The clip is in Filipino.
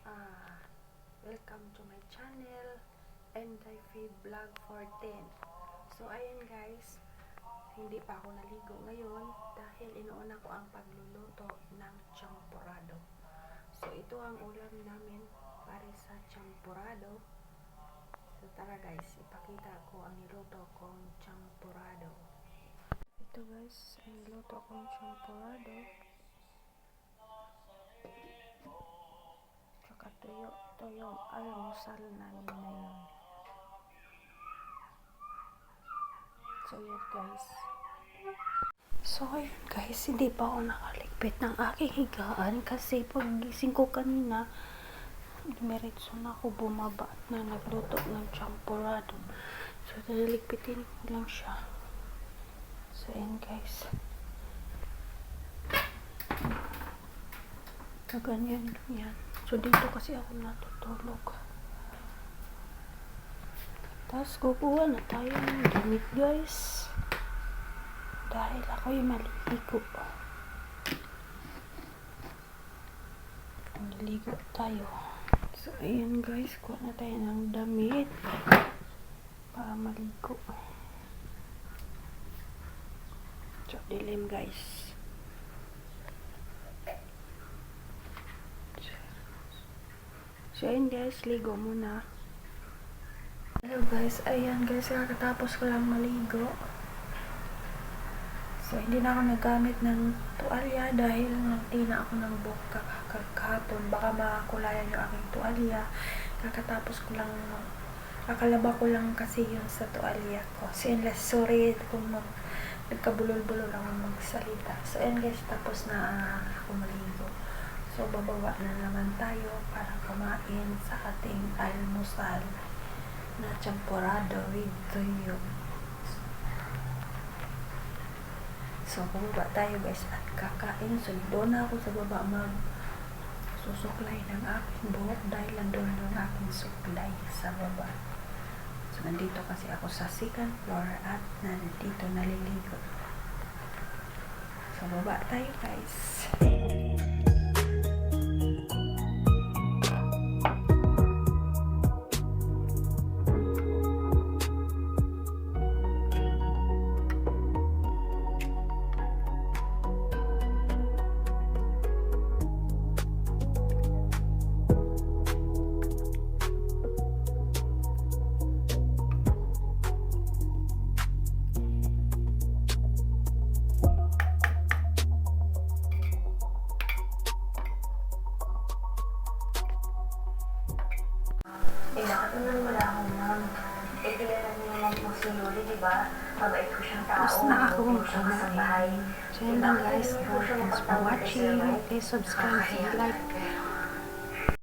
Welcome to my channel, Endyfy Vlog 14. So ayan guys, hindi pa ako naligo ngayon dahil inuuna ko ang pagluluto ng champurrado. So ito ang ulam namin para sa champurrado. So tara guys, ipakita ko ang niluto kong champurrado. Ito guys, ang niluto kong champurrado. Tuyo, ito yung almusal namin ngayon. So yun guys. So yun guys, hindi pa ako nakaligpit ng aking higaan kasi pag gising ko kanina, dumiretso na ako bumaba na nagluto ng champurrado. So naliligpitin ko lang siya. So yun guys. Kaganyan yan. So dito kasi ako natutulog. Tapos kukuha na tayo ng damit guys. Dahil ako'y maliligo. Maliligo tayo. So ayan guys, kuha na tayo ng damit para maligo. So dilim guys. So ayan guys, ligo muna. Hello guys, ayan guys, kakatapos ko lang maligo. So hindi na ako nagamit ng tuwalya dahil nagti na ako ng buhok kahapon. Baka makakulayan yung aking tuwalya. Kakatapos ko lang, kakalaba ko lang kasi yun sa tuwalya ko. So yun guys, sorry kung nagkabulol-bulol ako magsalita. So ayan guys, tapos na ako maligo. So, bababa na naman tayo para kumain sa ating almusal na champurrado with tuyo. So, bababa tayo guys at kakain. So, doon na ako sa baba magsusuklay ng aking buhok dahil nandun yung aking suklay sa baba. So, nandito kasi ako sa second floor at nandito naliligo. So, baba tayo guys. Nakatunan mo lang ako, ma'am. Kilala niyo naman po si Yuli, di ba? Mabait po siyang tao. Tapos na ako siya sa bahay. So yun lang guys, thanks for watching. Please subscribe and like